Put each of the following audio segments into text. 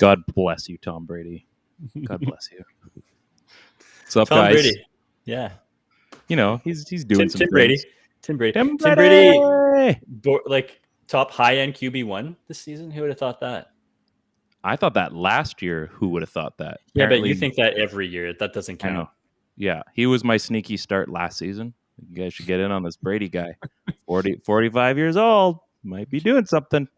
God bless you, Tom Brady. God bless you. What's up, Tom guys? Brady. Yeah. You know, he's doing some Tim things. Brady. Tim Tim Brady! Brady, like top high-end QB1 this season. Who would have thought that? I thought that last year. Who would have thought that? Yeah, but you think that every year. That doesn't count. I know. Yeah, he was my sneaky start last season. You guys should get in on this Brady guy. 45 years old. Might be doing something.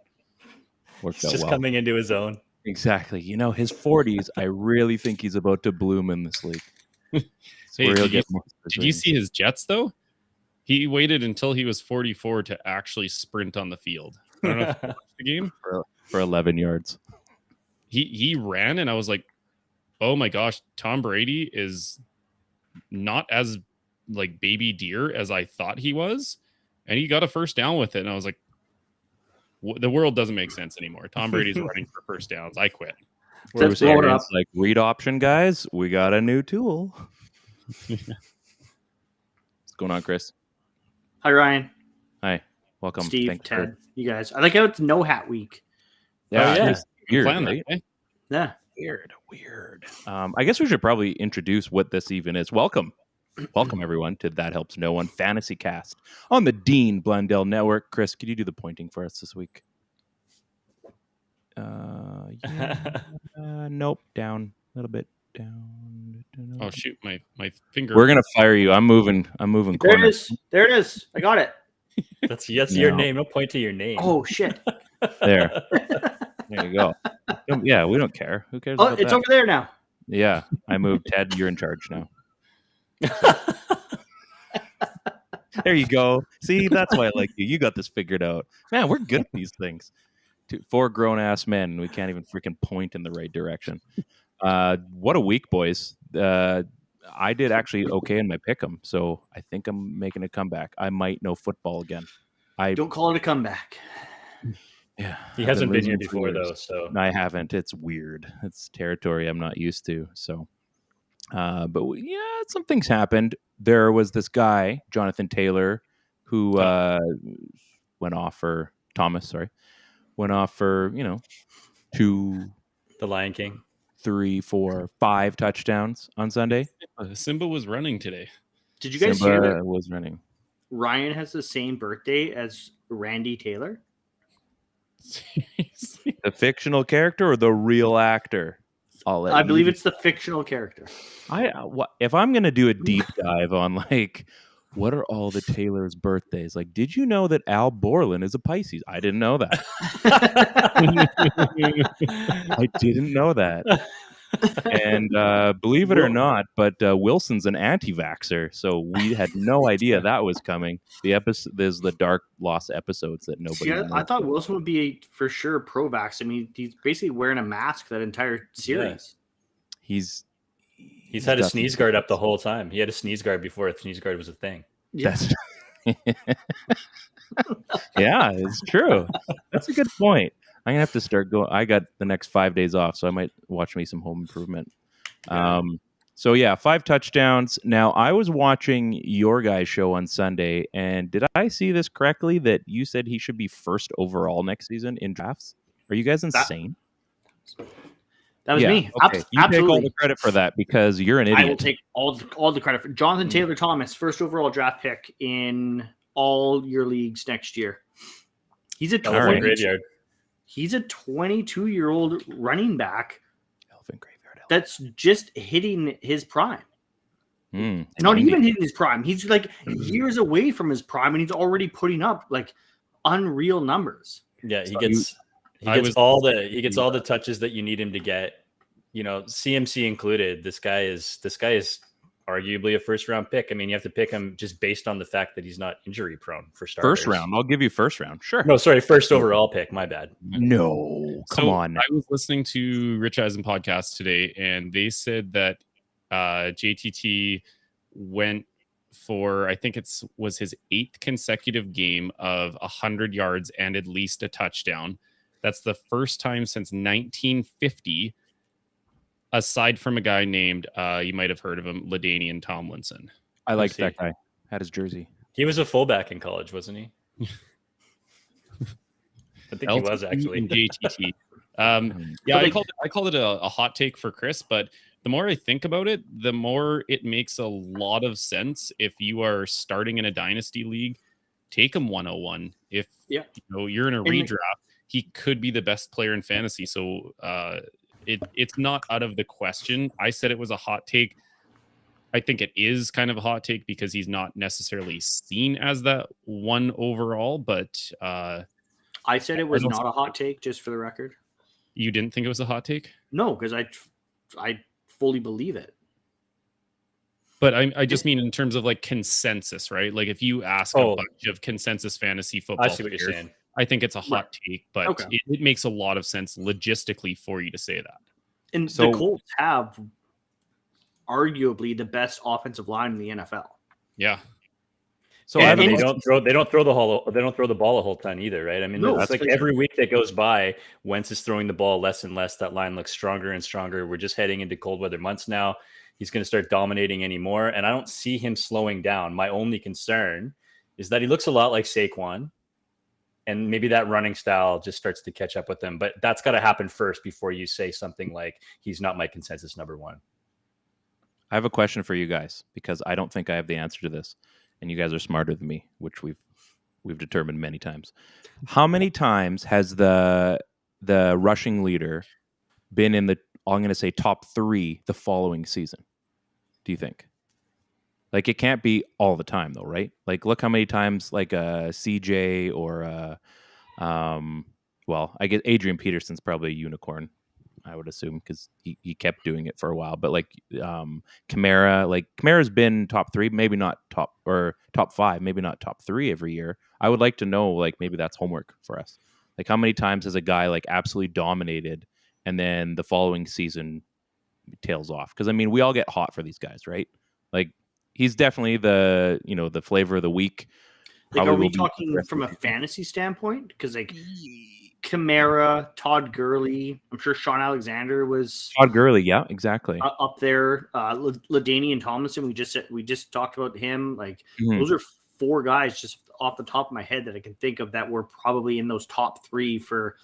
Worked He's out just well. coming into his own. Exactly. You know, his 40s, I really think he's about to bloom in this league. Hey, did you see his Jets, though? He waited until he was 44 to actually sprint on the field. I don't know if you watched the game. For 11 yards. He ran, and I was like, oh my gosh, Tom Brady is not as like baby deer as I thought he was. And he got a first down with it. And I was like, the world doesn't make sense anymore. Tom Brady's running for first downs. I quit. Bruce Arians, like, read option, guys. We got a new tool. What's going on, Chris? Hi, Ryan. Hi. Welcome. Steve, Thanks Ted, you guys. I like how it's no hat week. Yeah. Weird, right? Yeah. Weird. I guess we should probably introduce what this even is. Welcome, everyone, to That Helps No One FantasyCast on the Dean Blundell Network. Chris, could you do the pointing for us this week? Nope. Down a little bit. Down. Oh shoot, my finger. We're gonna fire you. I'm moving. There it is. There it is. I got it. That's your name. Don't point to your name. Oh shit. There you go. Yeah, we don't care. Who cares? Oh, it's over there now. Yeah, I moved. Ted, you're in charge now. There you go. See, that's why I like you. You got this figured out. Man, we're good at these things. 4 grown-ass men. We can't even freaking point in the right direction. What a week, boys. I did actually okay in my pick'em, so I think I'm making a comeback. I might know football again. Don't call it a comeback. Yeah, he hasn't been here before, though. So I haven't. It's weird. It's territory I'm not used to. So, but yeah, some things happened. There was this guy, Jonathan Taylor, who went off for 2, 2, the Lion King, 3, 4, 5 touchdowns on Sunday. Simba was running today. Did you guys hear that? Was running. Ryan has the same birthday as Randy Taylor. The fictional character or the real actor? I believe it's the fictional character. If I'm going to do a deep dive on like what are all the Taylor's birthdays? Like, did you know that Al Borland is a Pisces? I didn't know that. I didn't know that. And believe it or not, but Wilson's an anti-vaxxer, so we had no idea that was coming. There's the Dark Lost episodes that nobody knows. I thought Wilson would be for sure pro-vax. I mean, he's basically wearing a mask that entire series. Yeah. He's had a sneeze guard up the whole time. He had a sneeze guard before a sneeze guard was a thing. Yeah. Yeah, it's true. That's a good point. I'm gonna have to start going. I got the next 5 days off, so I might watch me some Home Improvement. So yeah, 5 touchdowns. Now I was watching your guys' show on Sunday, and did I see this correctly that you said he should be first overall next season in drafts? Are you guys insane? That was me. Okay. You absolutely. take all the credit for that because you're an idiot. I will take all the credit for Jonathan Taylor Thomas, first overall draft pick in all your leagues next year. He's a graveyard. He's a 22-year-old running back Elephant graveyard. that's just hitting his prime. Not even hitting his prime. He's like years away from his prime, and he's already putting up like unreal numbers. Yeah, he gets all the touches that you need him to get. You know, CMC included. This guy is arguably a first-round pick. I mean, you have to pick him just based on the fact that he's not injury-prone for starters. First round. I'll give you first round. Sure. No, sorry, first overall pick. My bad. No, come on. I was listening to Rich Eisen podcast today, and they said that JTT went for, I think was his 8th consecutive game of 100 yards and at least a touchdown. That's the first time since 1950. Aside from a guy named, you might have heard of him, LaDainian Tomlinson. I like that guy. Had his jersey. He was a fullback in college, wasn't he? I think he was actually. JTT. Yeah, I called it a hot take for Chris, but the more I think about it, the more it makes a lot of sense. If you are starting in a dynasty league, take him 101. If you're in a redraft, he could be the best player in fantasy. So it's not out of the question. I said it was a hot take. I think it is kind of a hot take because he's not necessarily seen as that one overall, but I said it was not a hot take, just for the record. You didn't think it was a hot take? No, because I fully believe it. But I just mean in terms of like consensus, right? Like if you ask a bunch of consensus fantasy football I see what you're saying. I think it's a hot take, but it makes a lot of sense logistically for you to say that. And the Colts have arguably the best offensive line in the NFL. Yeah. So they don't throw the ball a whole ton either, right? I mean, it's like every week that goes by, Wentz is throwing the ball less and less. That line looks stronger and stronger. We're just heading into cold weather months now. He's going to start dominating anymore, and I don't see him slowing down. My only concern is that he looks a lot like Saquon, and maybe that running style just starts to catch up with him. But that's got to happen first before you say something like he's not my consensus number one. I have a question for you guys because I don't think I have the answer to this, and you guys are smarter than me, which we've determined many times. How many times has the rushing leader been in the, I'm going to say, top 3 the following season? Do you think? Like, it can't be all the time, though, right? Like, look how many times, like a CJ or well, I guess Adrian Peterson's probably a unicorn, I would assume, because he kept doing it for a while. But like Kamara's been top 3, maybe not top 5, maybe not top 3 every year. I would like to know, like, maybe that's homework for us. Like, how many times has a guy like absolutely dominated and then the following season tails off? Because I mean, we all get hot for these guys, right? Like, he's definitely the flavor of the week. Like, are we talking from a fantasy standpoint? Because like Kamara, Todd Gurley, I'm sure Sean Alexander was Todd Gurley, yeah, exactly, up there. LaDainian Tomlinson, we just talked about him. Like, those are 4 guys just off the top of my head that I can think of that were probably in those top 3 for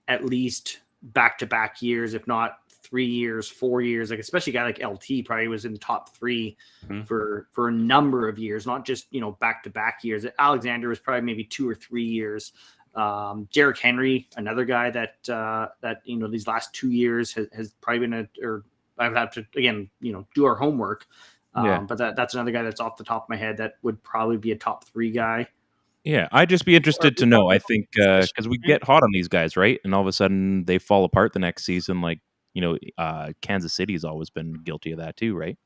at least back-to-back years, if not 3 years, 4 years. Like, especially a guy like LT probably was in the top 3 for a number of years, not just back-to-back years. Alexander was probably maybe 2 or 3 years. Derrick Henry, another guy that these last 2 years has probably been I've had to again do our homework. But that's another guy that's off the top of my head that would probably be a top 3 guy. Yeah, I'd just be interested to know. I think because we get hot on these guys, right? And all of a sudden they fall apart the next season. Like, Kansas City's always been guilty of that too, right?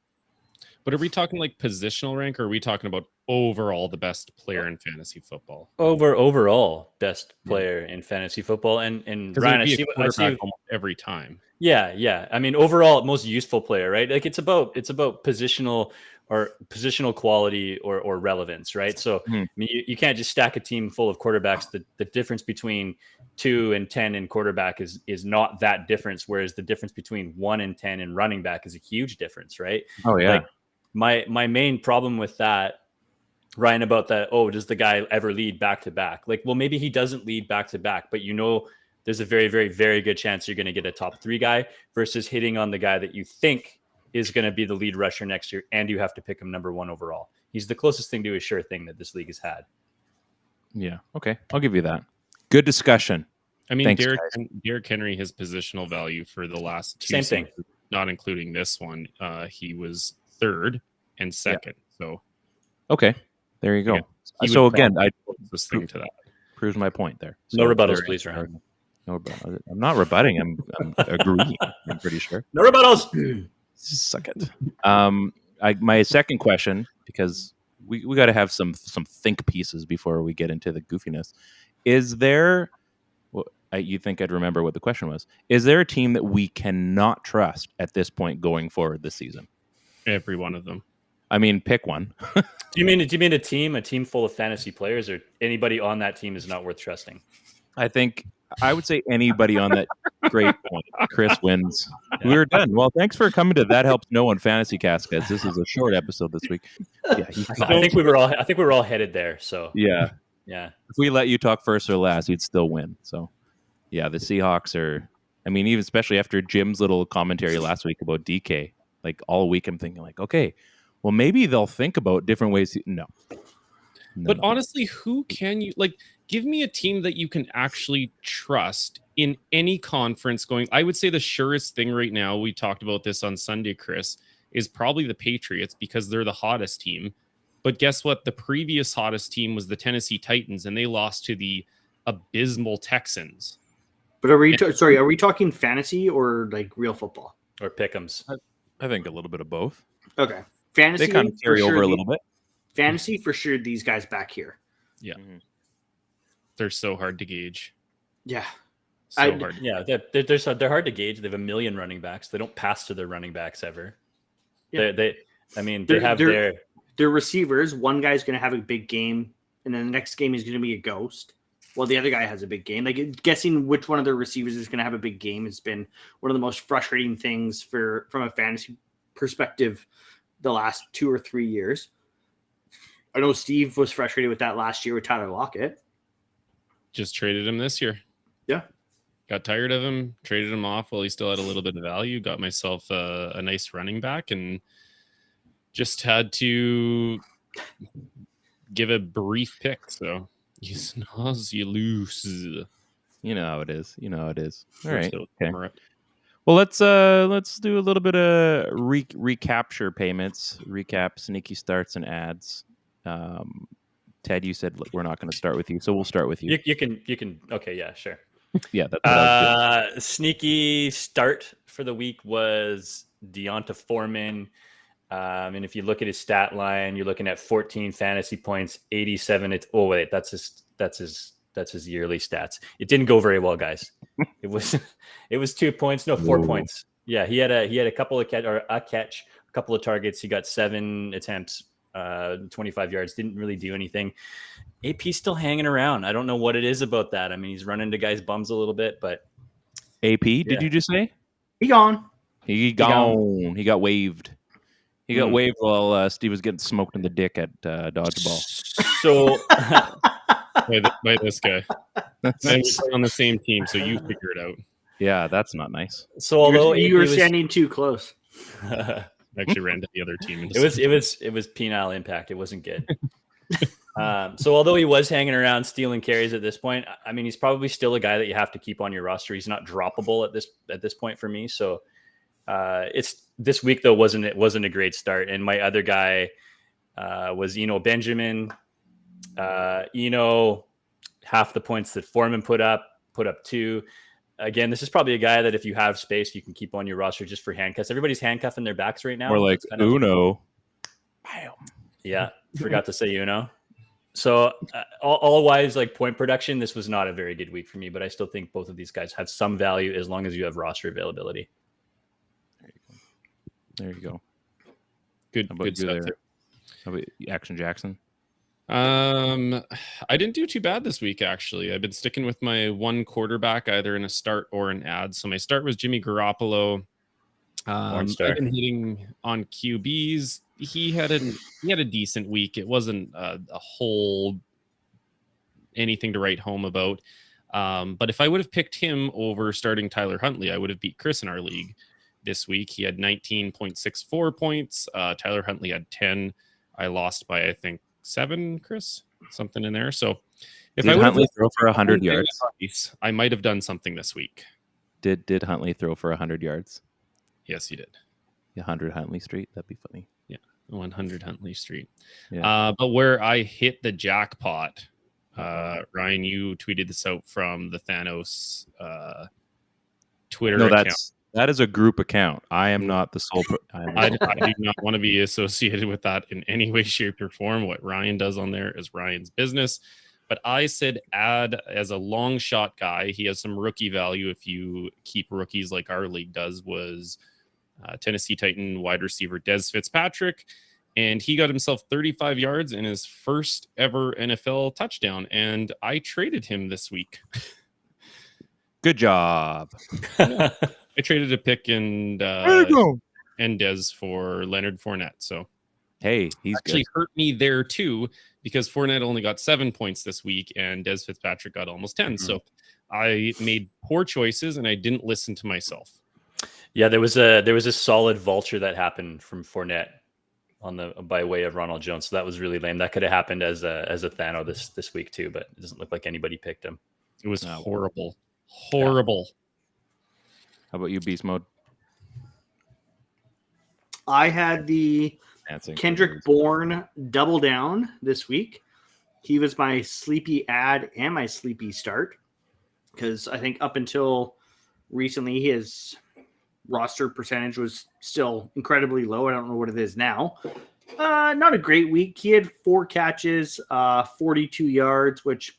But are we talking like positional rank, or are we talking about overall the best player in fantasy football? Overall best player in fantasy football, and Ryan, I see every time. Yeah. I mean, overall most useful player, right? Like, it's about positional quality or relevance, right? So I mean, you can't just stack a team full of quarterbacks. The difference between 2 and 10 in quarterback is not that difference, whereas the difference between 1 and 10 in running back is a huge difference, right? Oh yeah. Like, my main problem with that, Ryan, about that, does the guy ever lead back to back? Like, well, maybe he doesn't lead back to back, but there's a very, very, very good chance you're going to get a top 3 guy versus hitting on the guy that you think is going to be the lead rusher next year, and you have to pick him number 1 overall. He's the closest thing to a sure thing that this league has had. Yeah. Okay. I'll give you that. Good discussion. I mean, Derrick Henry, his positional value for the last 2 seasons, not including this one, he was 3rd and 2nd. Yeah. So, okay, there you go. Yeah, so again, I this thing to that proves my point there. So no rebuttals, please, Ryan. No, I'm not rebutting. I'm agreeing. I'm pretty sure. No rebuttals. Suck it. My second question, because we got to have some think pieces before we get into the goofiness. Is there? You think I'd remember what the question was? Is there a team that we cannot trust at this point going forward this season? Every one of them. I mean, pick one. Do you mean a team full of fantasy players, or anybody on that team is not worth trusting? I would say anybody on that. Great point. Chris wins. Yeah. We're done. Well, thanks for coming to That Helps No on FantasyCast, guys. This is a short episode this week. Yeah, I think we were all headed there. So yeah. If we let you talk first or last, you'd still win. So yeah, the Seahawks are I mean, even especially after Jim's little commentary last week about DK, like all week I'm thinking like, okay, well maybe they'll think about different ways. No. But honestly, who can you like? Give me a team that you can actually trust in any conference going. I would say the surest thing right now, we talked about this on Sunday, Chris, is probably the Patriots because they're the hottest team. But guess what? The previous hottest team was the Tennessee Titans, and they lost to the abysmal Texans. But are we are we talking fantasy or like real football? Or pick'ems? I think a little bit of both. Okay. Fantasy, they kind of carry over a little bit. Fantasy for sure, these guys back here. Yeah. They're so hard to gauge. Yeah. So hard. Yeah, they're hard to gauge. They have a million running backs. They don't pass to their running backs ever. Yeah. They have their receivers. One guy's going to have a big game, and then the next game is going to be a ghost. Well, the other guy has a big game. Like guessing which one of their receivers is going to have a big game has been one of the most frustrating things from a fantasy perspective the last 2 or 3 years. I know Steve was frustrated with that last year with Tyler Lockett. Just traded him this year. Yeah. Got tired of him, traded him off while he still had a little bit of value, got myself a nice running back, and just had to give a brief pick. So you snooze, you lose. You know how it is. All right. Okay. Well, let's do a little bit of recapture payments, recap sneaky starts and ads. Ted, you said we're not going to start with you, so we'll start with you. You can. Okay, yeah, sure. Yeah, that's sneaky start for the week was Deonta Foreman. And if you look at his stat line, you're looking at 14 fantasy points, 87. That's his yearly stats. It didn't go very well, guys. It was 2 points, no 4 points. Yeah, he had a couple of a couple of targets. He got 7 attempts, 25 yards. Didn't really do anything. AP's still hanging around. I don't know what it is about that. I mean, he's running into guys' bums a little bit, but AP, did you just say? He gone. He gone. He got waived. He got waived while Steve was getting smoked in the dick at dodgeball. So by this guy. We're on the same team, so you figure it out. Yeah, that's not nice. So although you were standing too close, actually ran to the other team. It was penile impact. It wasn't good. So although he was hanging around stealing carries at this point, I mean, he's probably still a guy that you have to keep on your roster. He's not droppable at this point for me. So it's this week though wasn't a great start. And my other guy was Benjamin. Half the points that Foreman put up 2. Again, this is probably a guy that if you have space, you can keep on your roster just for handcuffs. Everybody's handcuffing their backs right now. Or like Uno. Bam. Yeah, forgot to say Uno. So all wise, like point production, this was not a very good week for me, but I still think both of these guys have some value as long as you have roster availability. There you go. Good stuff there. How about Action Jackson? I didn't do too bad this week, actually. I've been sticking with my one quarterback, either in a start or an ad. So my start was Jimmy Garoppolo. I've been hitting on QBs. He had a decent week. It wasn't a whole anything to write home about. But if I would have picked him over starting Tyler Huntley, I would have beat Chris in our league this week. He had 19.64 points. Tyler Huntley had 10. I lost by, I think, 7, Chris, something in there. So if I would Huntley throw for 100 yards, I might have done something this week. Did Huntley throw for 100 yards? Yes, he did. 100 Huntley Street. That'd be funny. Yeah, 100 Huntley Street. Yeah. But where I hit the jackpot, Ryan, you tweeted this out from the THNO Twitter account. That is a group account. I am not the sole. I do not want to be associated with that in any way, shape, or form. What Ryan does on there is Ryan's business. But I said add as a long shot guy. He has some rookie value if you keep rookies like our league does, was Tennessee Titan wide receiver Des Fitzpatrick. And he got himself 35 yards in his first ever NFL touchdown. And I traded him this week. Good job. I traded a pick and Des for Leonard Fournette. So hey, he's actually good. Hurt me there too, because Fournette only got 7 points this week and Des Fitzpatrick got almost 10. Mm-hmm. So I made poor choices and I didn't listen to myself. Yeah, there was a solid vulture that happened from Fournette by way of Ronald Jones. So that was really lame. That could have happened as a THNO this week too, but it doesn't look like anybody picked him. It was horrible. Horrible. Yeah. How about you, Beast Mode? I had the Kendrick Bourne double down this week. He was my sleepy ad and my sleepy start because I think up until recently his roster percentage was still incredibly low. I don't know what it is now. Not a great week. He had 4 catches, 42 yards, which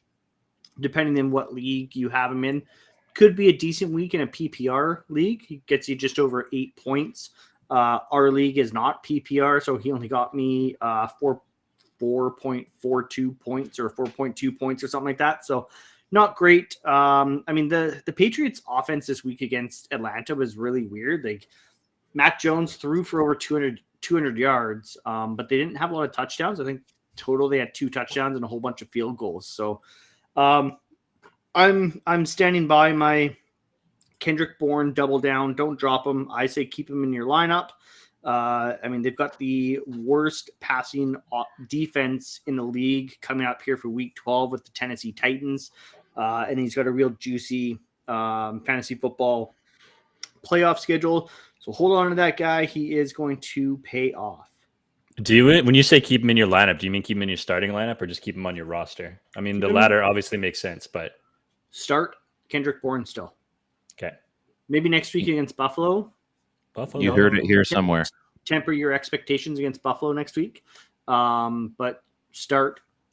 depending on what league you have him in, could be a decent week in a PPR league. He gets you just over 8 points. Our league is not PPR, so he only got me 4.42 points or 4.2 points or something like that. So not great. I mean, the Patriots offense this week against Atlanta was really weird. Like Mac Jones threw for over 200 yards, but they didn't have a lot of touchdowns. I think total they had 2 touchdowns and a whole bunch of field goals. So I'm standing by my Kendrick Bourne double down. Don't drop him. I say keep him in your lineup. I mean, they've got the worst passing defense in the league coming up here for week 12 with the Tennessee Titans. And he's got a real juicy fantasy football playoff schedule. So hold on to that guy. He is going to pay off. When you say keep him in your lineup, do you mean keep him in your starting lineup or just keep him on your roster? I mean, the latter obviously makes sense, but start Kendrick Bourne still. Okay. Maybe next week against Buffalo. You heard it here somewhere. Temper your expectations against Buffalo next week. But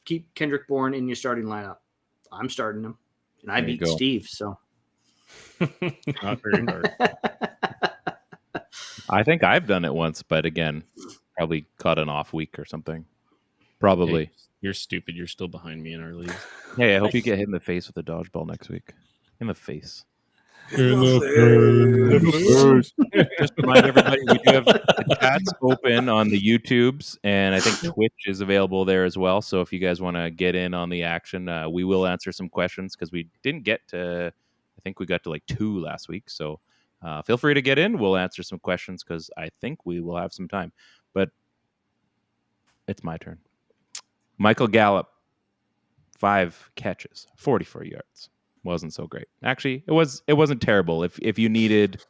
keep Kendrick Bourne in your starting lineup. I'm starting him. And I beat Steve, so. Not very hard. I think I've done it once, but again, probably caught an off week or something. Probably. Hey, you're stupid. You're still behind me in our league. Hey, I hope you get hit in the face with a dodgeball next week. In the face. In the face. Just remind everybody, we do have the chats open on the YouTubes, and I think Twitch is available there as well. So if you guys want to get in on the action, we will answer some questions because we didn't get to, I think we got to like 2 last week. So feel free to get in. We'll answer some questions because I think we will have some time. But it's my turn. Michael Gallup, 5 catches, 44 yards. Wasn't so great. Actually, it wasn't terrible. If you needed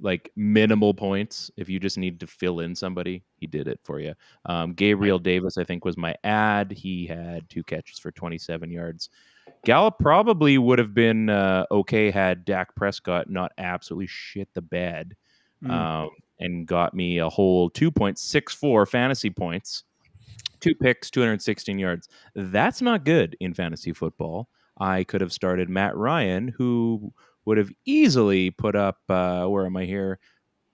like minimal points, if you just needed to fill in somebody, he did it for you. Gabriel Davis, I think, was my ad. He had 2 catches for 27 yards. Gallup probably would have been okay had Dak Prescott not absolutely shit the bed and got me a whole 2.64 fantasy points, 2 picks, 216 yards. That's not good in fantasy football. I could have started Matt Ryan, who would have easily put up, where am I here?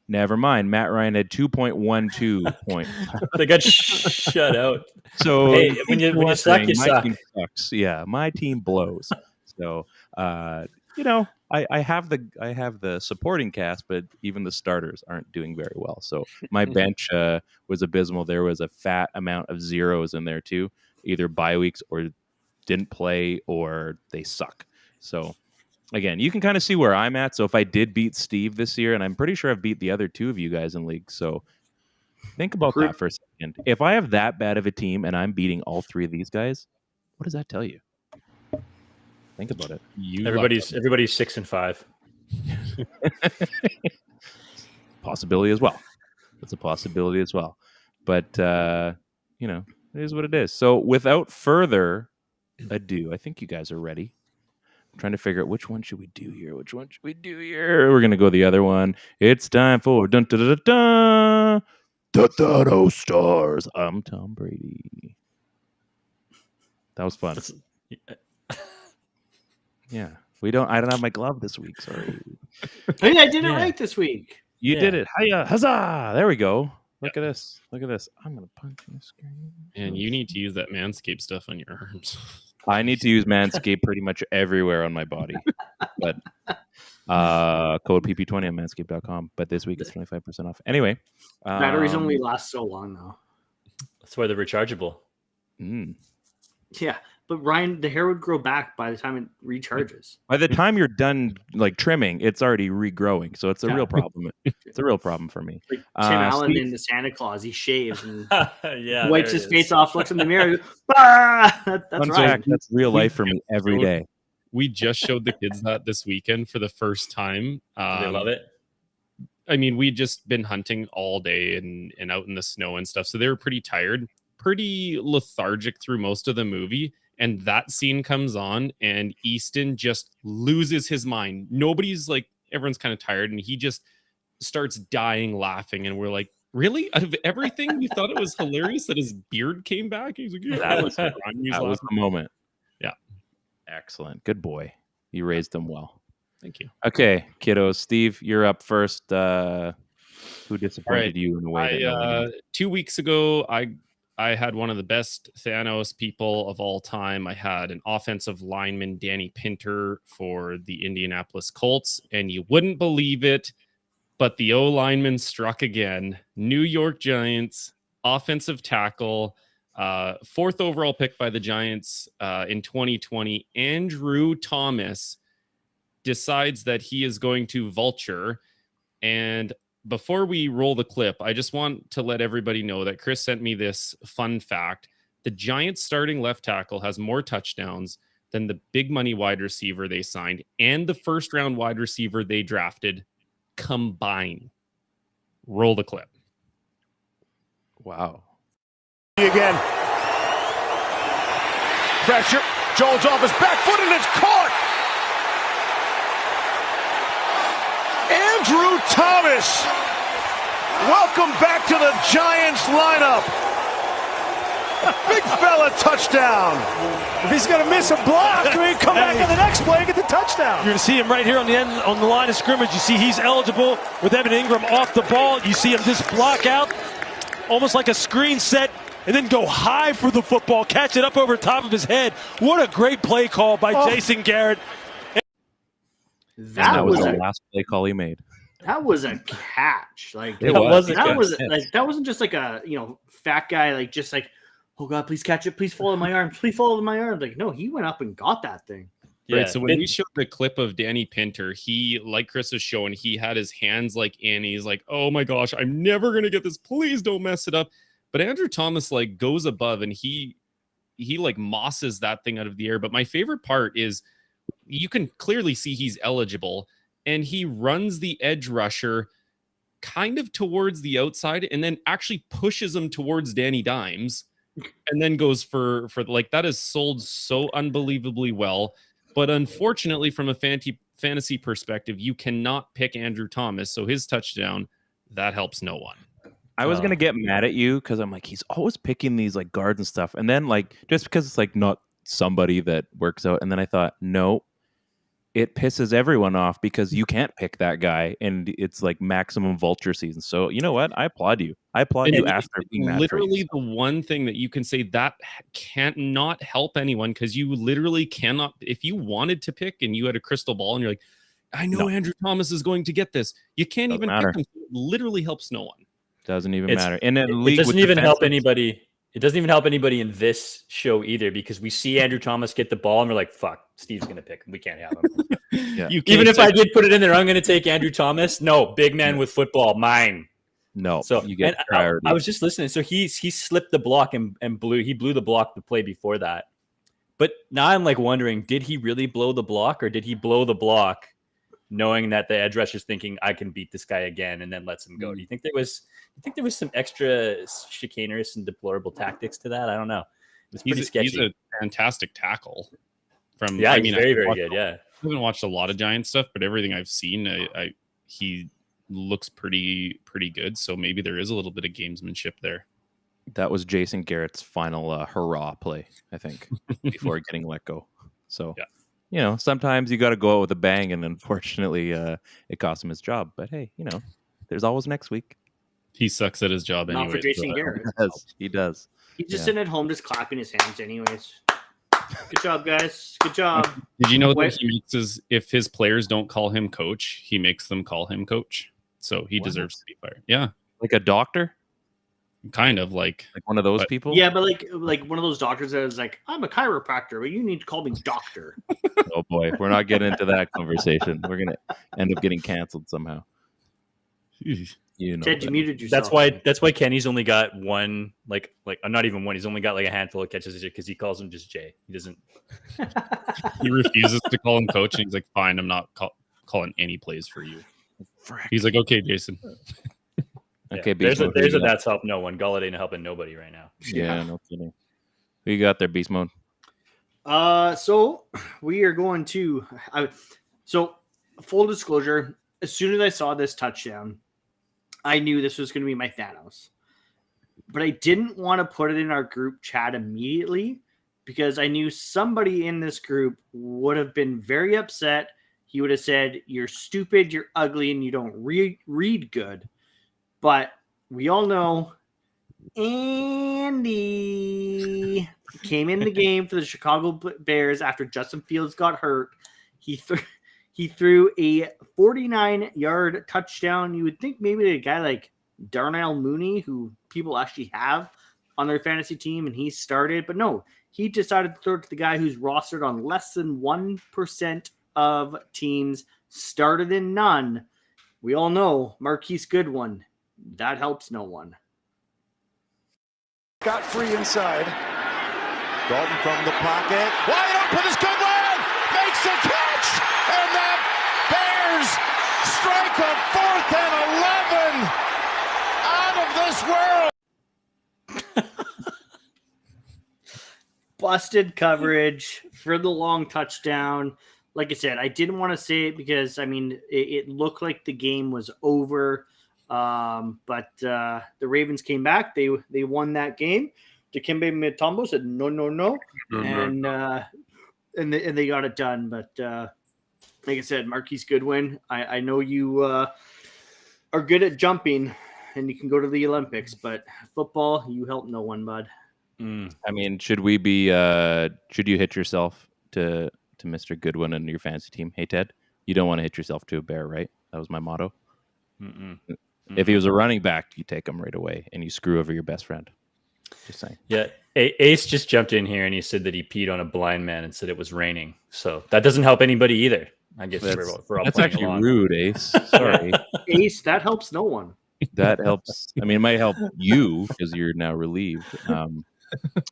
Never mind. Matt Ryan had 2.12 points. They got shut out. So hey, when you suck, you suck. Team sucks. Yeah, my team blows. So I have the supporting cast, but even the starters aren't doing very well. So my bench was abysmal. There was a fat amount of zeros in there too, either bye weeks or didn't play or they suck. So again, you can kind of see where I'm at. So if I did beat Steve this year, and I'm pretty sure I've beat the other 2 of you guys in league. So think about that for a second. If I have that bad of a team and I'm beating all 3 of these guys, what does that tell you? Think about it. Everybody's 6-5. Possibility as well. It's a possibility as well. But it is what it is. So without further ado, I think you guys are ready. I'm trying to figure out which one should we do here. We're gonna go the other one. It's time for dun dun dun dun. The THNO Stars. I'm Tom Brady. That was fun. Yeah, I don't have my glove this week. Sorry. Hey, I did it right this week. You did it. Hiya, huzzah! There we go. Look at this. I'm gonna punch the screen. And you need to use that Manscaped stuff on your arms. I need to use Manscaped pretty much everywhere on my body. But code PP20 on manscaped.com. But this week it's 25% off. Anyway. Batteries only last so long, though. That's why they're rechargeable. Yeah. But Ryan, the hair would grow back by the time it recharges. By the time you're done like trimming, it's already regrowing. So it's a real problem. It's a real problem for me. Like Tim Allen Steve, in the Santa Claus, he shaves and Yeah, wipes his face off, looks in the mirror. That's fun right. fact, that's real life for me every day. We just showed the kids that this weekend for the first time. They love it. I mean, we'd just been hunting all day and out in the snow and stuff. So they were pretty tired, pretty lethargic through most of the movie. And that scene comes on and Easton just loses his mind. Nobody's like, everyone's kind of tired. And he just starts dying laughing. And we're like, really? Out of everything, you thought it was hilarious that his beard came back? He's like, yeah, That was the moment. Yeah. Excellent. Good boy. You raised them well. Thank you. Okay, kiddos. Steve, you're up first. Who disappointed you in a way? That 2 weeks ago, I had one of the best THNO people of all time. I had an offensive lineman, Danny Pinter, for the Indianapolis Colts, and you wouldn't believe it, but the O-lineman struck again. New York Giants, offensive tackle, 4th overall pick by the Giants in 2020, Andrew Thomas decides that he is going to vulture. And before we roll the clip, I just want to let everybody know that Chris sent me this fun fact. The Giants starting left tackle has more touchdowns than the big money wide receiver they signed and the first round wide receiver they drafted combined. Roll the clip. Wow. Again. Pressure. Jones off his back foot and it's caught. Andrew Thomas. Welcome back to the Giants lineup. Big fella touchdown. If he's going to miss a block, we come back on the next play and get the touchdown. You're going to see him right here on the end, on the line of scrimmage. You see he's eligible with Evan Ingram off the ball. You see him just block out, almost like a screen set, and then go high for the football, catch it up over top of his head. What a great play call by Jason Garrett. That was the last play call he made. That was a catch. Like It was. that wasn't just like a fat guy like just like, oh God, please catch it, please follow my arms, please follow my arms. Like no, he went up and got that thing. Yeah, right. So when we showed the clip of Danny Pinter, he, like Chris was showing, he had his hands like in. He's like, oh my gosh, I'm never gonna get this. Please don't mess it up. But Andrew Thomas like goes above and he like mosses that thing out of the air. But my favorite part is you can clearly see he's eligible and he runs the edge rusher kind of towards the outside and then actually pushes him towards Danny Dimes and then goes for like that is sold so unbelievably well. But unfortunately, from a fantasy perspective, you cannot pick Andrew Thomas. So his touchdown, that helps no one. I was gonna get mad at you because I'm like, he's always picking these like guards and stuff, and then like just because it's like not somebody that works out, and then I thought, no, it pisses everyone off because you can't pick that guy, and it's like maximum vulture season. So you know what? I applaud you. I applaud you after being mad. Literally, the one thing that you can say that can't not help anyone because you literally cannot. If you wanted to pick and you had a crystal ball and you're like, I know Andrew Thomas is going to get this, you can't even pick him. It literally helps no one. Doesn't even matter. And it doesn't even help anybody. It doesn't even help anybody in this show either because we see Andrew Thomas get the ball and we're like, fuck, Steve's going to pick him. We can't have him. Yeah. Even if I did put it in there, I'm going to take Andrew Thomas. No, big man with football, mine. No, so you get priority. I was just listening. So he slipped the block and blew the block the play before that. But now I'm like wondering, did he really blow the block or did he blow the block knowing that the edge rusher's thinking I can beat this guy again and then lets him go? Do you think there was some extra chicanerous and deplorable tactics to that? I don't know. It's pretty sketchy. He's a fantastic tackle. He's very, very good. Yeah. I haven't watched a lot of Giant stuff, but everything I've seen, he looks pretty good. So maybe there is a little bit of gamesmanship there. That was Jason Garrett's final hurrah play, I think, before getting let go. So, you know, sometimes you got to go out with a bang, and unfortunately, it cost him his job. But hey, you know, there's always next week. He sucks at his job anyway. Not for Jason Garrett. He does. He's just sitting at home, just clapping his hands, anyways. Good job, guys. Good job. Did you know that he makes if his players don't call him coach, he makes them call him coach. So he deserves to be fired. Yeah, like a doctor. kind of like one of those people. Yeah, but like one of those doctors that is like, I'm a chiropractor, but you need to call me doctor. Oh boy, we're not getting into that conversation. We're gonna end up getting canceled somehow. You know, Ted, you muted yourself. That's why Kenny's only got one, like not even one. He's only got like a handful of catches this year because he calls him just Jay. He doesn't. He refuses to call him coach, and he's like, "Fine, I'm not calling any plays for you." Frick. He's like, "Okay, Jason." Okay, there's a that's helped no one. Galladay not helping nobody right now. Yeah, no kidding. Who you got there, Beast Mode? So we are going to. So full disclosure, as soon as I saw this touchdown, I knew this was going to be my Thanos. But I didn't want to put it in our group chat immediately because I knew somebody in this group would have been very upset. He would have said, "You're stupid, you're ugly, and you don't read good." But we all know Andy came in the game for the Chicago Bears after Justin Fields got hurt. He threw a 49-yard touchdown. You would think maybe a guy like Darnell Mooney, who people actually have on their fantasy team, and he started. But no, he decided to throw it to the guy who's rostered on less than 1% of teams, started in none. We all know Marquise Goodwin. That helps no one. Got free inside. Dalton from the pocket. Wide open is Goodwin. Makes a catch. And the Bears strike a 4th and 11 out of this world. Busted coverage for the long touchdown. Like I said, I didn't want to say it because, I mean, it looked like the game was over. But the Ravens came back. They won that game. Dikembe Mutombo said no, and they got it done. But like I said, Marquise Goodwin, I know you are good at jumping, and you can go to the Olympics. But football, you help no one, bud. I mean, should you hit yourself to Mr. Goodwin and your fantasy team? Hey, Ted, you don't want to hit yourself to a bear, right? That was my motto. If he was a running back, you take him right away and you screw over your best friend. Just saying. Yeah. Ace just jumped in here and he said that he peed on a blind man and said it was raining. So that doesn't help anybody either. I guess we're all that's playing actually along. rude, Ace. Sorry. Ace, that helps no one. That helps. I mean, it might help you because you're now relieved.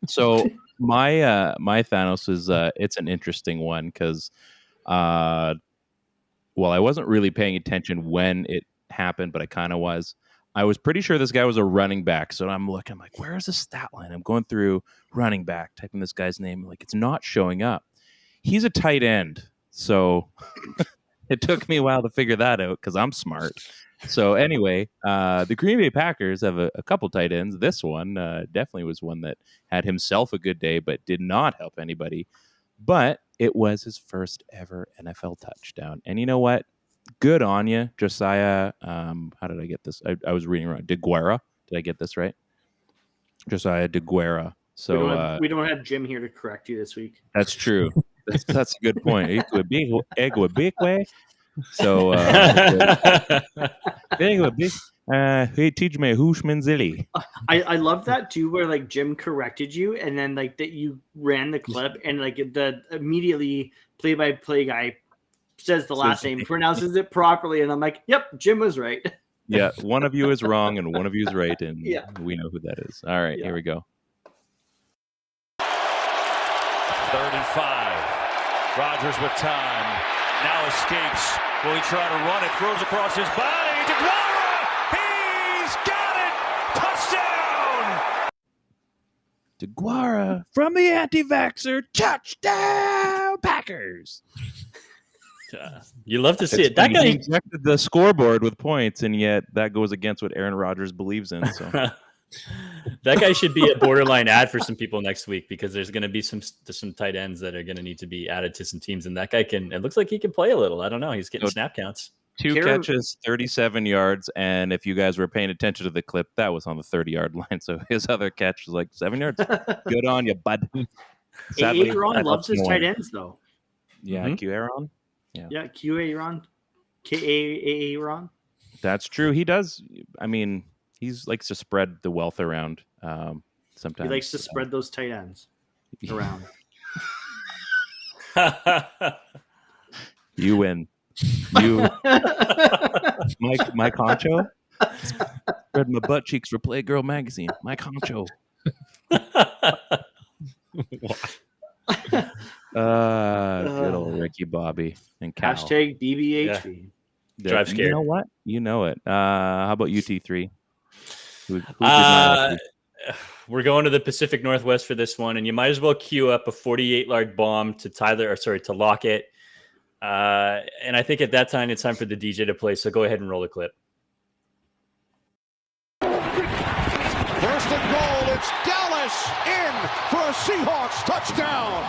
So my Thanos is it's an interesting one because I wasn't really paying attention when it happened, but I kind of was. I was pretty sure this guy was a running back, so I'm like, where is the stat line? I'm going through running back, typing this guy's name, like it's not showing up. He's a tight end, so it took me a while to figure that out because I'm smart. So anyway, the Green Bay Packers have a couple tight ends. This one definitely was one that had himself a good day, but did not help anybody. But it was his first ever NFL touchdown, and you know what? Good on you, Josiah. How did I get this? I was reading wrong. DeGuara. Did I get this right? Josiah DeGuara. So we don't have Jim here to correct you this week. That's true. That's a good point. So teach me Hushmanzili. I love that too, where like Jim corrected you, and then like that you ran the clip, and like the immediately play-by-play guy says the last name, pronounces it properly, and I'm like, yep, Jim was right. Yeah, one of you is wrong and one of you is right, and we know who that is. All right, here we go. 35. Rodgers with time. Now escapes. Will he try to run it? Throws across his body. DeGuara! He's got it! Touchdown! DeGuara from the anti-vaxxer. Touchdown, Packers! You love to see it. That guy injected the scoreboard with points, and yet that goes against what Aaron Rodgers believes in. So that guy should be a borderline ad for some people next week because there's going to be some tight ends that are going to need to be added to some teams, and that guy it looks like he can play a little. I don't know. He's getting snap counts. 2 catches, 37 yards, and if you guys were paying attention to the clip, that was on the 30-yard line. So his other catch was like 7 yards. Good on you, bud. Sadly, Aaron loves his tight ends, though. Yeah, Q Aaron. Yeah, Q Aaron. K-A-A-Aaron. That's true. He does. I mean, He likes to spread the wealth around. Sometimes He likes to spread those tight ends around. You win. You, Mike Honcho. Spread my butt cheeks for Playgirl magazine. Mike Honcho. Good old Ricky Bobby and Cal. Hashtag BBHV. Yeah. Drive scared. You know what? You know it. How about UT3? Who did we're going to the Pacific Northwest for this one, and you might as well queue up a 48-yard bomb to Lockett. And I think at that time it's time for the DJ to play. So go ahead and roll the clip. First and goal. It's Dallas in for a Seahawks touchdown.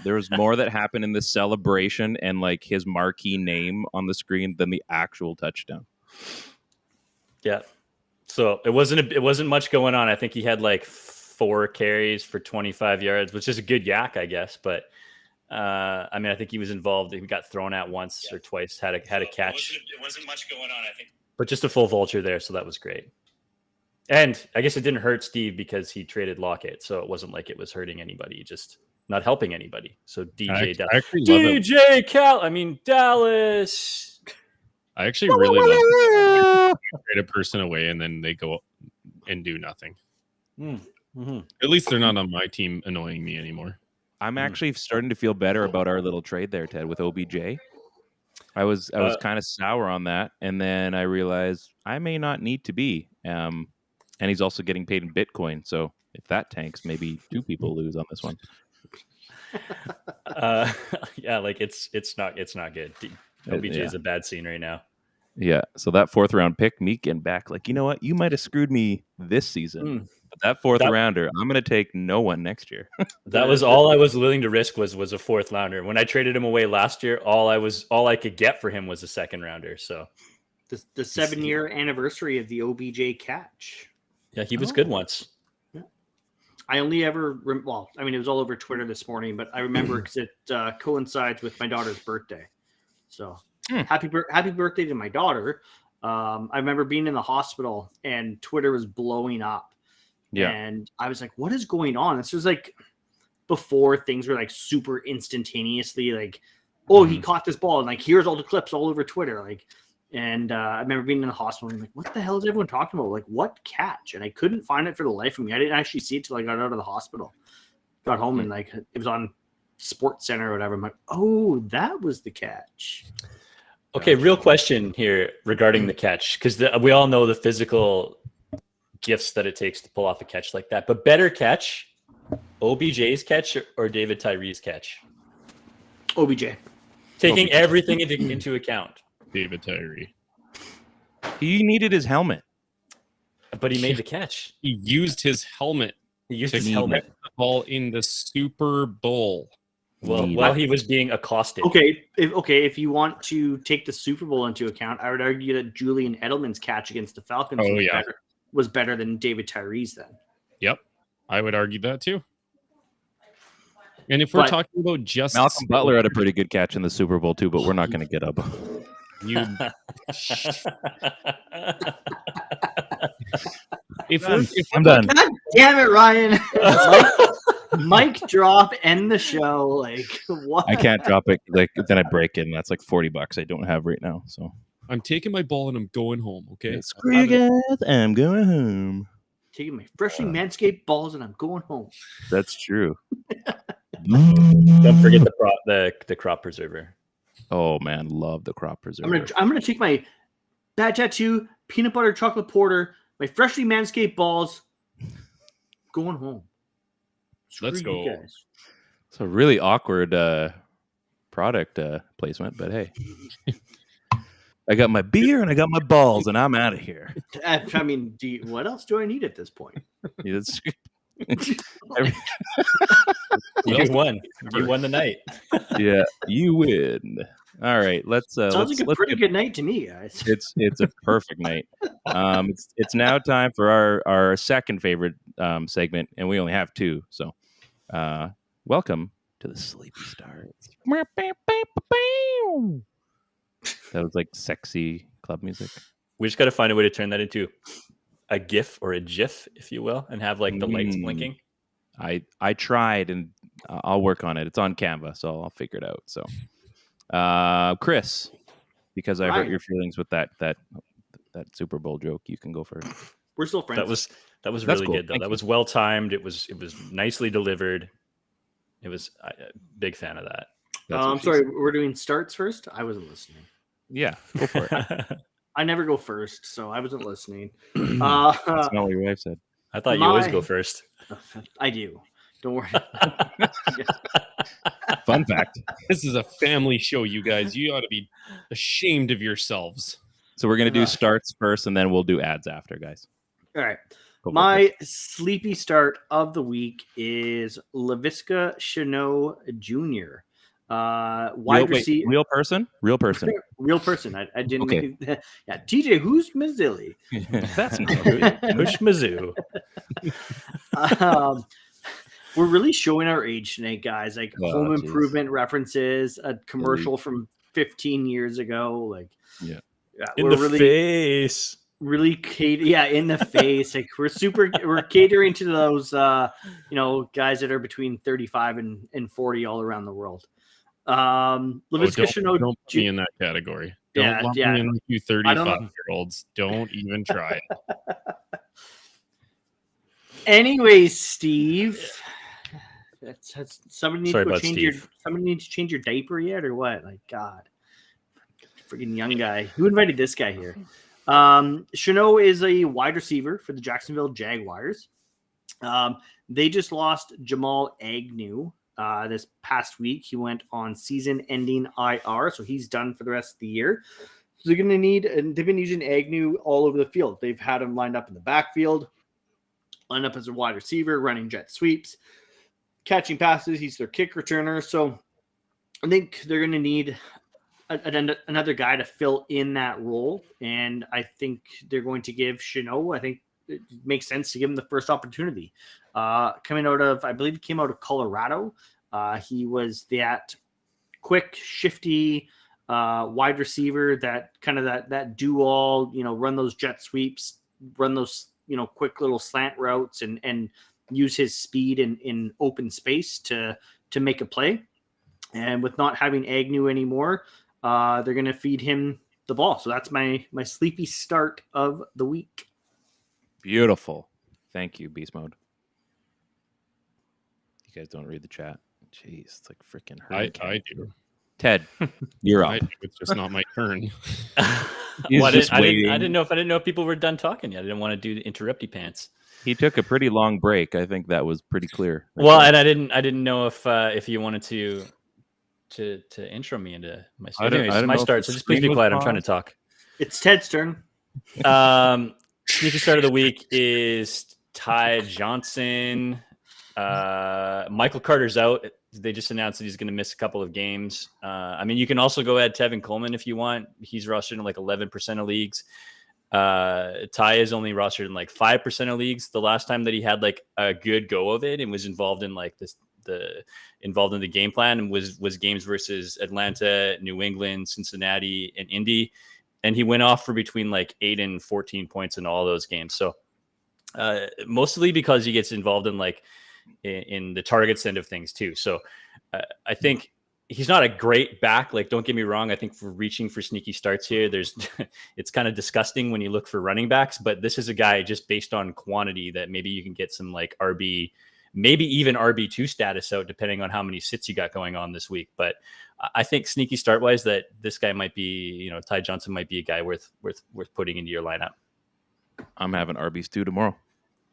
There was more that happened in the celebration and like his marquee name on the screen than the actual touchdown. Yeah. So it wasn't much going on. I think he had like 4 carries for 25 yards, which is a good yak, I guess. But I mean, I think he was involved. He got thrown at once or twice, had a catch. It wasn't much going on, I think. But just a full vulture there, so that was great. And I guess it didn't hurt Steve because he traded Lockett, so it wasn't like it was hurting anybody, just not helping anybody. So Dallas. I actually really love it. Trade a person away and then they go and do nothing. Mm-hmm. At least they're not on my team annoying me anymore. I'm actually starting to feel better about our little trade there, Ted, with OBJ. I was kind of sour on that, and then I realized I may not need to be. And he's also getting paid in Bitcoin, so if that tanks, maybe 2 people lose on this one. Yeah, like it's not good. OBJ is a bad scene right now. Yeah, so that 4th round pick, me getting back, like, you know what? You might have screwed me this season, but that 4th rounder, I'm going to take no one next year. That was all I was willing to risk was a 4th rounder. When I traded him away last year, all I could get for him was a 2nd rounder. So the 7-year anniversary of the OBJ catch. Yeah, he was good once. Yeah. I only ever, it was all over Twitter this morning, but I remember because it coincides with my daughter's birthday. So happy birthday to my daughter. I remember being in the hospital and Twitter was blowing up. Yeah. And I was like, what is going on? This was like before things were like super instantaneously like, he caught this ball and like, here's all the clips all over Twitter. Like, and I remember being in the hospital and like, what the hell is everyone talking about? Like, what catch? And I couldn't find it for the life of me. I didn't actually see it till I got out of the hospital. Got home and like, it was on Sports Center or whatever. I'm like, oh, that was the catch. Okay, real question here regarding the catch, because we all know the physical gifts that it takes to pull off a catch like that. But better catch, OBJ's catch or David Tyree's catch? OBJ. Taking everything into account. David Tyree. He needed his helmet. But he made the catch. He used his helmet. He used his helmet. The ball in the Super Bowl. Well, while he was being accosted. If you want to take the Super Bowl into account, I would argue that Julian Edelman's catch against the Falcons was better than David Tyree's then. Yep. I would argue that too. And if we're talking about just Malcolm Butler had a pretty good catch in the Super Bowl too, but we're not going to get up. I'm done. God damn it, Ryan. Mic drop, end the show. Like what? I can't drop it. Like then I break it, and that's like $40 I don't have right now. So I'm taking my ball and I'm going home. Okay. Yeah, screw you guys. I'm going home. Taking my freshly manscaped balls and I'm going home. That's true. Don't forget the crop preserver. Oh man, love the crop preserver. I'm gonna take my Bad Tattoo peanut butter chocolate porter, my freshly manscaped balls, going home. Let's go. Guys. It's a really awkward product placement, but hey. I got my beer and I got my balls and I'm out of here. I mean, what else do I need at this point? You won. You won the night. Yeah, you win. All right, let's. Sounds like a pretty good night to me, guys. It's a perfect night. It's now time for our second favorite segment, and we only have 2. So, welcome to the sleepy starts. That was like sexy club music. We just got to find a way to turn that into a GIF or a GIF, if you will, and have like the lights blinking. I tried, and I'll work on it. It's on Canva, so I'll figure it out. So, Chris, because I hurt your feelings with that Super Bowl joke, you can go first. We're still friends. That was really good though. That was well timed. It was nicely delivered. It was a big fan of that. I'm sorry, we're doing starts first. I wasn't listening. Yeah, go for it. I never go first, so I wasn't listening. That's not what your wife said. I thought you always go first. I do. Don't worry. Fun fact. This is a family show, you guys. You ought to be ashamed of yourselves. So we're going to do starts first, and then we'll do ads after, guys. All right. My sleepy start of the week is Laviska Shenault Jr. Wide receiver. Real person? Real person. Real person. I didn't. Okay. Yeah. TJ, who's Mazzilli? That's not good. Push Mizzou. We're really showing our age tonight, guys. Like home improvement references, a commercial from 15 years ago. Like, in the face. Really in the face. Like we're catering to those guys that are between 35 and 40 all around the world. Laviska Shenault, don't put me in that category. Don't lump me in with you 35-year-olds. Don't even try. Anyways, Steve, somebody needs to change your diaper yet, or what? Like, God, freaking young guy. Who invited this guy here? Shenault is a wide receiver for the Jacksonville Jaguars. They just lost Jamal Agnew this past week. He went on season-ending IR, so he's done for the rest of the year. So they're going to need, and they've been using Agnew all over the field. They've had him lined up in the backfield, lined up as a wide receiver, running jet sweeps, catching passes. He's their kick returner. So I think they're going to need another guy to fill in that role. And I think they're going to give Shenault, I think it makes sense to give him the first opportunity. Coming out of, I believe he came out of Colorado. He was that quick, shifty wide receiver, that kind of that do all, run those jet sweeps, run those, quick little slant routes and use his speed in open space to make a play. And with not having Agnew anymore, they're going to feed him the ball. So that's my sleepy start of the week. Beautiful. Thank you, Beast Mode. You guys don't read the chat. Jeez, it's like freaking hurt. I do. Ted, you're up. It's just not my turn. Well, I didn't know if people were done talking yet. I didn't want to do the interrupty pants. He took a pretty long break. I think that was pretty clear. Well, and I didn't know if you wanted to intro me into my start. Anyways, my start. So just please be quiet. I'm trying to talk. It's Ted's turn. Sneaky start of the week is Ty Johnson. Michael Carter's out. They just announced that he's going to miss a couple of games. You can also go ahead Tevin Coleman if you want. He's rostered in like 11% of leagues. Ty is only rostered in like 5% of leagues. The last time that he had like a good go of it and was involved in like involved in the game plan and was games versus Atlanta, New England, Cincinnati, and Indy. And he went off for between like 8 and 14 points in all those games. So mostly because he gets involved in like in the targets end of things too. So I think he's not a great back. Like, don't get me wrong. I think for reaching for sneaky starts here, it's kind of disgusting when you look for running backs, but this is a guy just based on quantity that maybe you can get some like RB, maybe even RB2 status out, depending on how many sits you got going on this week. But I think sneaky start wise that this guy might be, Ty Johnson might be a guy worth putting into your lineup. I'm having RB stew tomorrow.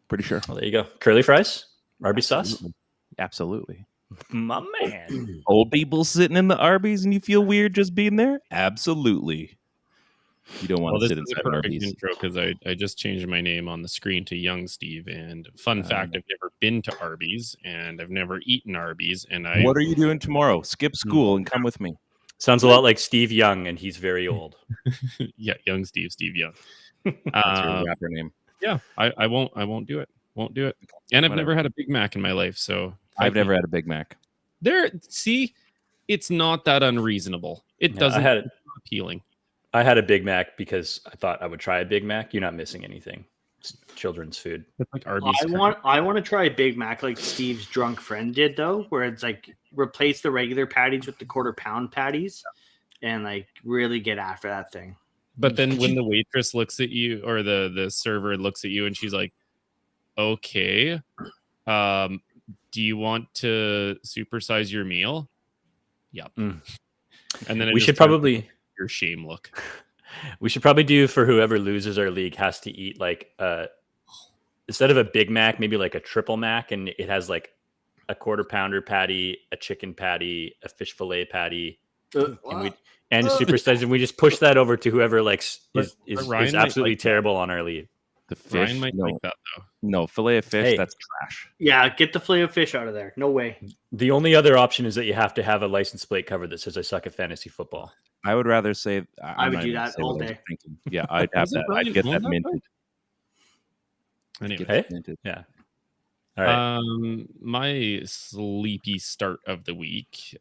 Pretty sure. Well, there you go. Curly fries, RB sauce. Absolutely. My man. Old people sitting in the Arby's and you feel weird just being there? Absolutely. You don't want to sit inside Arby's. Intro because I just changed my name on the screen to Young Steve. And fun fact, I've never been to Arby's and I've never eaten Arby's. And what are you doing tomorrow? Skip school and come with me. Sounds a lot like Steve Young, and he's very old. Yeah, Young Steve Young. That's your rapper name. Yeah, I won't do it. Won't do it. And I've never had a Big Mac in my life, so I've never had a Big Mac. It's not that unreasonable. It doesn't. It's not appealing. I had a Big Mac because I thought I would try a Big Mac. You're not missing anything. It's children's food. It's like Arby's. I want to try a Big Mac like Steve's drunk friend did, though, where it's like replace the regular patties with the quarter-pound patties and like really get after that thing. But then when the waitress looks at you or the server looks at you and she's like, okay, do you want to supersize your meal? Yep. And then we should probably your shame look. We should probably do for whoever loses our league has to eat like instead of a Big Mac, maybe like a triple Mac, and it has like a quarter pounder patty, a chicken patty, a fish fillet patty, and a supersize, and we just push that over to whoever is absolutely terrible on our lead. The fish Ryan might like that though. No, fillet of fish, that's trash. Yeah, get the fillet of fish out of there. No way. The only other option is that you have to have a license plate cover that says I suck at fantasy football. I would rather say I would do that all day. Yeah, I'd have that. I'd get that minted. Anyway, yeah. All right. My sleepy start of the week.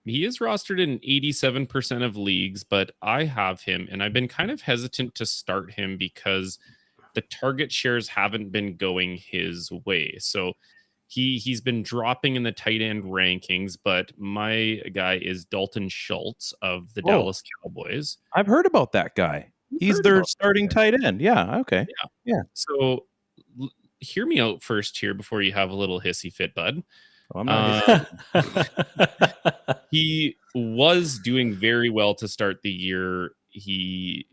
He is rostered in 87% of leagues, but I have him, and I've been kind of hesitant to start him because the target shares haven't been going his way. So he's been dropping in the tight end rankings, but my guy is Dalton Schultz of the Dallas Cowboys. I've heard about that guy. He's their starting tight end. Yeah, okay. Yeah. So hear me out first here before you have a little hissy fit, bud. I'm not he was doing very well to start the year. He,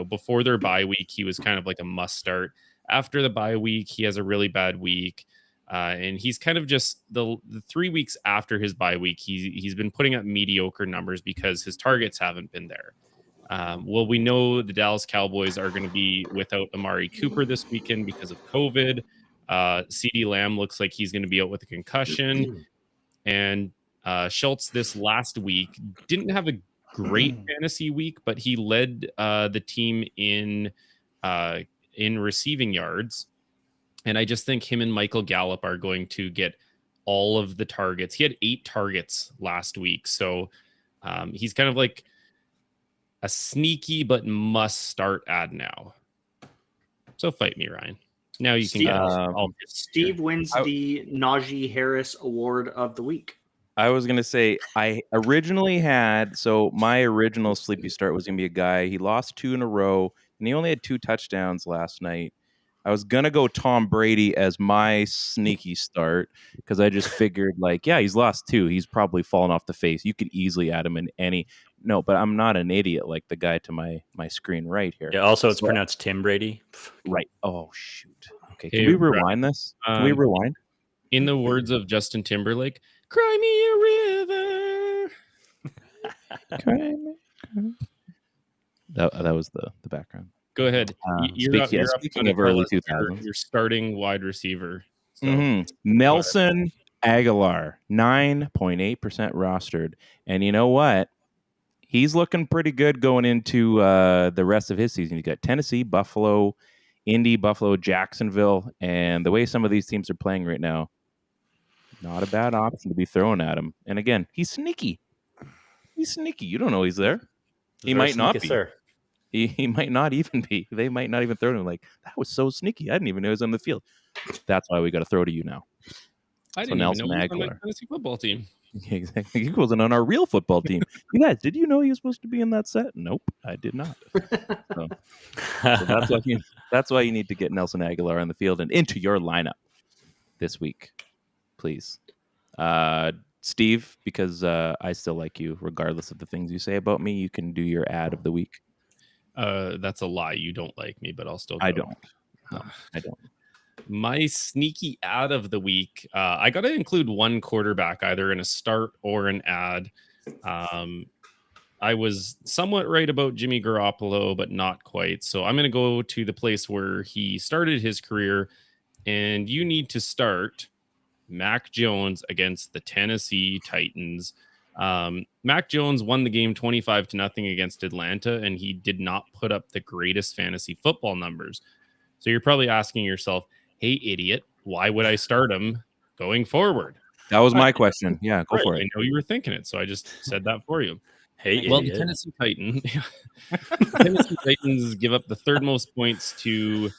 before their bye week, he was kind of like a must start. After the bye week, he has a really bad week. And he's kind of just the 3 weeks after his bye week, he's been putting up mediocre numbers because his targets haven't been there. Well, we know the Dallas Cowboys are going to be without Amari Cooper this weekend because of COVID. CeeDee Lamb looks like he's going to be out with a concussion. And Schultz this last week didn't have a great fantasy week, but he led the team in receiving yards. And I just think him and Michael Gallup are going to get all of the targets. He had 8 targets last week. So he's kind of like a sneaky but must start ad now. So fight me, Ryan. Now you can Steve wins the Najee Harris Award of the week. I was going to say, I originally had, so my original sleepy start was going to be a guy. He lost 2 in a row, and he only had 2 touchdowns last night. I was going to go Tom Brady as my sneaky start because I just figured, he's lost 2. He's probably fallen off the face. You could easily add him in any. No, but I'm not an idiot like the guy to my screen right here. Yeah, also, it's pronounced Tim Brady. Right. Oh, shoot. Okay, can we rewind this? Can we rewind? In the words of Justin Timberlake, cry me a river. That was the background. Go ahead. Speaking of early 2000s. You're starting wide receiver. So. Nelson Aguilar, 9.8% rostered. And you know what? He's looking pretty good going into the rest of his season. You got Tennessee, Buffalo, Indy, Buffalo, Jacksonville. And the way some of these teams are playing right now, not a bad option to be throwing at him. And again, he's sneaky. He's sneaky. You don't know he's there. He might not be. Sir. He might not even be. They might not even throw to him that was so sneaky. I didn't even know he was on the field. That's why we got to throw to you now. I didn't even know he was on my fantasy football team. Exactly. He wasn't on our real football team. You guys, did you know he was supposed to be in that set? Nope, I did not. So that's why you need to get Nelson Aguilar on the field and into your lineup this week, please. Steve, because I still like you, regardless of the things you say about me, you can do your ad of the week. That's a lie. You don't like me, but I'll still go. I don't. No, I don't. My sneaky ad of the week, I got to include one quarterback, either in a start or an ad. I was somewhat right about Jimmy Garoppolo, but not quite. So I'm going to go to the place where he started his career, and you need to start Mac Jones against the Tennessee Titans. Mac Jones won the game 25-0 against Atlanta, and he did not put up the greatest fantasy football numbers. So you're probably asking yourself, hey, idiot, why would I start him going forward? That was my question. Yeah, go for it. I know you were thinking it, so I just said that for you. Hey, well, idiot. the Tennessee Titans give up the third most points to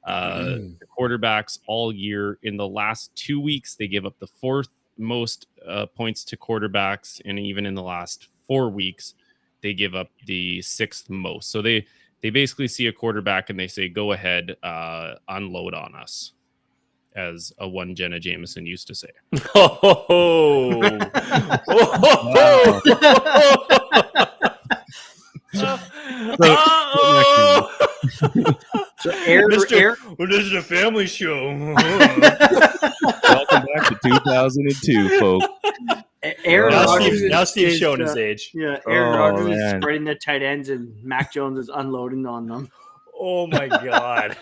quarterbacks all year. In the last 2 weeks, they give up the fourth most points to quarterbacks, and even in the last 4 weeks, they give up the sixth most. So they basically see a quarterback and they say, "Go ahead, unload on us," as a one Jenna Jameson used to say. So Aaron, well, this is a family show. Welcome back to 2002, folks. Aaron Rodgers now Steve's showing his age. Yeah, Aaron Rodgers is spreading the tight ends, and Mac Jones is unloading on them. Oh my god.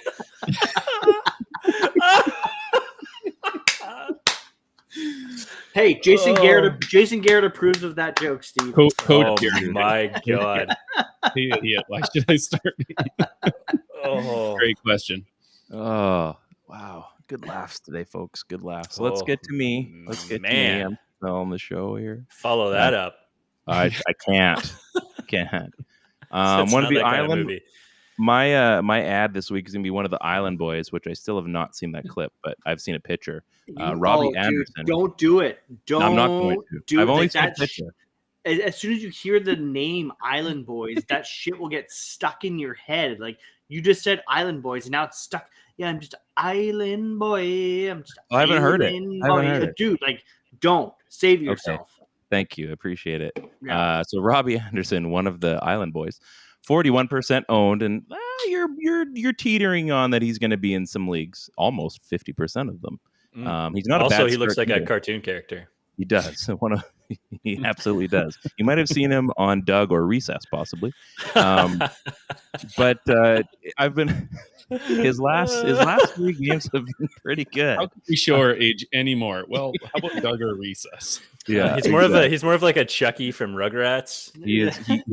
Hey, Jason Garrett approves of that joke, Steve. Oh my god. Yeah, why should I start? Great question. Oh, wow. Good laughs today, folks. Good laughs. So let's get to me. Let's get to me. I'm on the show here. Follow that up. I can't. One of the island. My ad this week is gonna be one of the Island Boys, which I still have not seen that clip, but I've seen a picture. Robbie Anderson. Don't do it. I'm not going to. I've only seen a picture. As soon as you hear the name Island Boys, that shit will get stuck in your head. Like you just said Island Boys, and now it's stuck. Yeah, I'm just Island Boy. I haven't heard it. Dude, like, don't save yourself. Okay. Thank you. I appreciate it. Yeah. So Robbie Anderson, one of the Island Boys, 41% owned, and you're teetering on that he's going to be in some leagues, almost 50% of them. He's not also. A bad he looks like either. A cartoon character. He does. He absolutely does. You might have seen him on Doug or Recess, possibly. But I've been his last 3 games have been pretty good. How can we show our age anymore? Well, how about Doug or Recess? Yeah, he's more of like a Chucky from Rugrats. He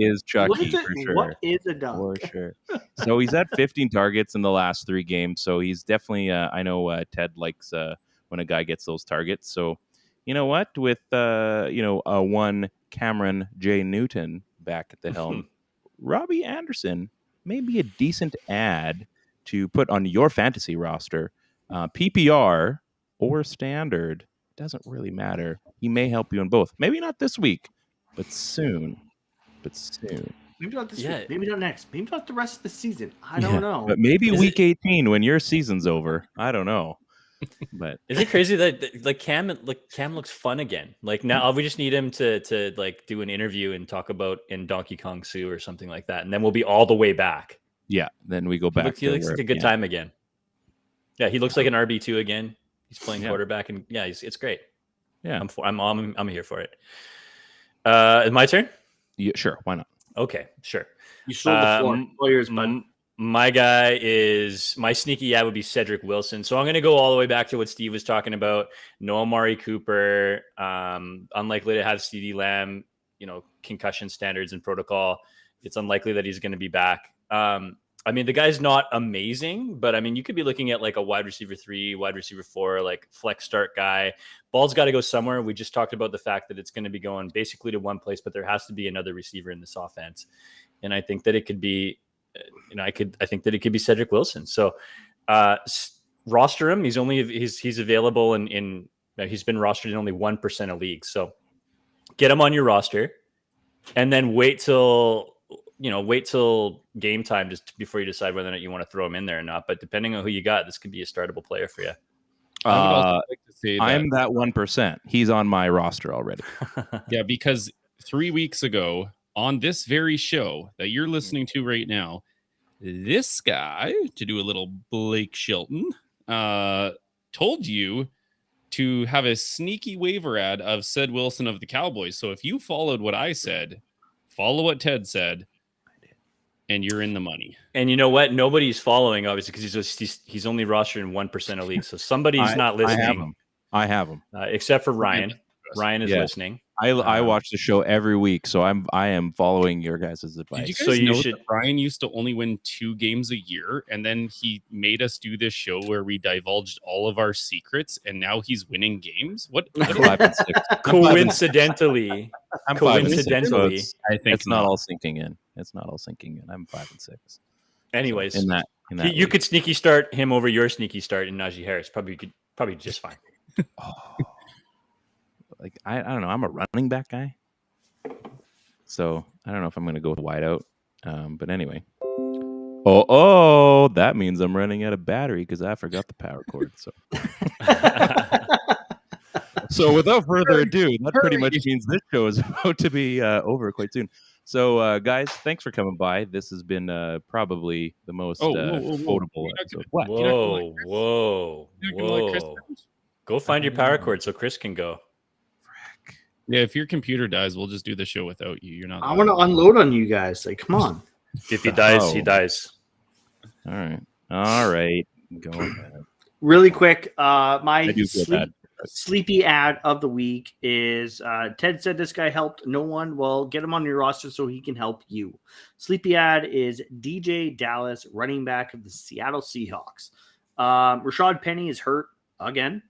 is Chucky for sure. What is a Doug? For sure. So he's had 15 targets in the last 3 games. So he's definitely. I know Ted likes when a guy gets those targets. So you know what? With one Cameron J. Newton back at the helm, Robbie Anderson may be a decent ad to put on your fantasy roster. PPR or standard, doesn't really matter. He may help you in both. Maybe not this week, but soon. Maybe not this week. Maybe not next. Maybe not the rest of the season. I don't know. But maybe week 18 when your season's over. I don't know. But is it crazy that Cam looks fun again? Like now we just need him to like do an interview and talk about in Donkey Kong Zoo or something like that, and then we'll be all the way back. Yeah, then we go back. He looks like a good time again. Yeah, he looks like an RB2 again. He's playing quarterback, and it's great. Yeah, I'm here for it. My turn. Yeah, sure. Why not? Okay, sure. You sold the floor. Players, bud. My guy is my sneaky would be Cedric Wilson. So I'm going to go all the way back to what Steve was talking about. No Amari Cooper, unlikely to have CeeDee Lamb, concussion standards and protocol. It's unlikely that he's going to be back. I mean, the guy's not amazing, but I mean, you could be looking at like a wide receiver 3, wide receiver 4, like flex start guy. Ball's got to go somewhere. We just talked about the fact that it's going to be going basically to one place, but there has to be another receiver in this offense. And I think that it could be, I think that it could be Cedric Wilson. So roster him. He's available in he's been rostered in only 1% of leagues. So get him on your roster and then wait till game time just before you decide whether or not you want to throw him in there or not. But depending on who you got, this could be a startable player for you. I'm that 1%. He's on my roster already. Yeah, because 3 weeks ago on this very show that you're listening to right now, this guy, to do a little Blake Shelton, told you to have a sneaky waiver ad of said Wilson of the Cowboys. So if you followed what I said, follow what Ted said, and you're in the money. And you know what? Nobody's following, obviously, because he's only rostered in 1% of leagues. So somebody's not listening. I have him. Except for Ryan. Ryan is listening. I watch the show every week, so I am following your guys' advice. Did you guys know that Brian used to only win 2 games a year, and then he made us do this show where we divulged all of our secrets, and now he's winning games? What? Coincidentally, I'm 5-6, so I think it's not all sinking in. It's not all sinking in. I'm 5-6. Anyways, so in that you could sneaky start him over your sneaky start in Najee Harris. Probably just fine. Like I don't know. I'm a running back guy, so I don't know if I'm going to go wide out. But anyway, that means I'm running out of battery because I forgot the power cord. So, so without further ado, that pretty much means this show is about to be over quite soon. So, guys, thanks for coming by. This has been probably the most quotable episode. What? Whoa! Go find your power cord so Chris can go. Yeah, if your computer dies, we'll just do the show without you. You're not. I want to unload on you guys. Like, come on. If he dies, he dies. All right. Go ahead. Really quick, my sleepy ad of the week is Ted said this guy helped no one. Well, get him on your roster so he can help you. Sleepy ad is DJ Dallas, running back of the Seattle Seahawks. Rashad Penny is hurt again.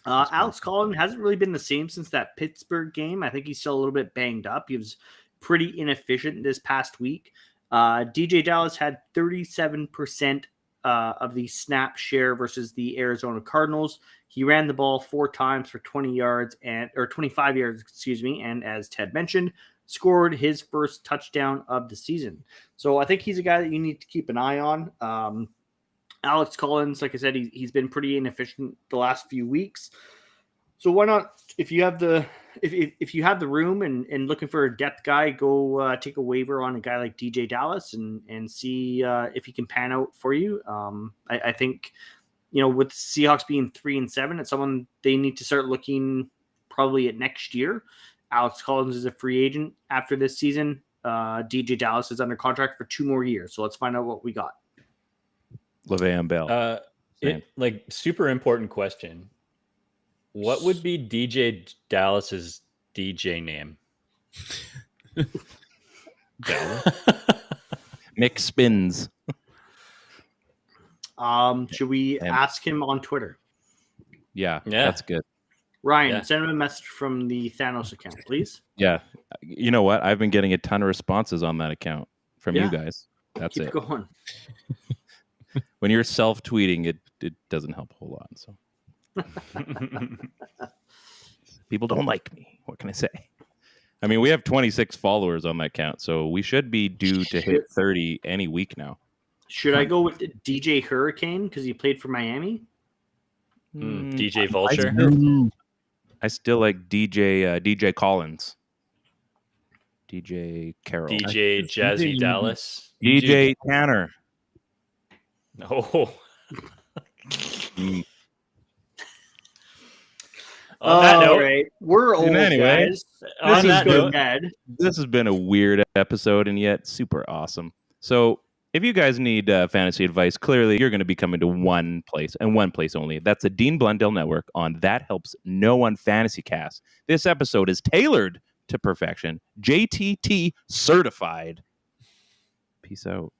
Alex Collins hasn't really been the same since that Pittsburgh game. I think he's still a little bit banged up. He was pretty inefficient this past week. DJ Dallas had 37% of the snap share versus the Arizona Cardinals. He ran the ball 4 times for 25 yards, and as Ted mentioned, scored his first touchdown of the season. So I think he's a guy that you need to keep an eye on. Alex Collins, like I said, he's been pretty inefficient the last few weeks. So why not, if you have the room and looking for a depth guy, go take a waiver on a guy like DJ Dallas and see if he can pan out for you. I think, with the Seahawks being 3-7, it's someone they need to start looking probably at next year. Alex Collins is a free agent after this season. DJ Dallas is under contract for 2 more years. So let's find out what we got. Le'Veon Bell. Super important question. What would be DJ Dallas's DJ name? Mick Spins. Should we ask him on Twitter? Yeah, that's good. Ryan, send him a message from the THNO account, please. Yeah. You know what? I've been getting a ton of responses on that account from you guys. That's Keep going. When you're self-tweeting, it doesn't help a whole lot. So people don't like me. What can I say? I mean, we have 26 followers on that account, so we should be due to hit 30 any week now. Should I go with DJ Hurricane because he played for Miami? DJ Vulture. I still like DJ Collins. DJ Carroll. DJ Jazzy Dallas. DJ Tanner. Oh. All right. We're old, guys. This has been a weird episode and yet super awesome. So if you guys need fantasy advice, clearly you're going to be coming to one place and one place only. That's the Dean Blundell Network on That Helps No One FantasyCast. This episode is tailored to perfection. JTT certified. Peace out.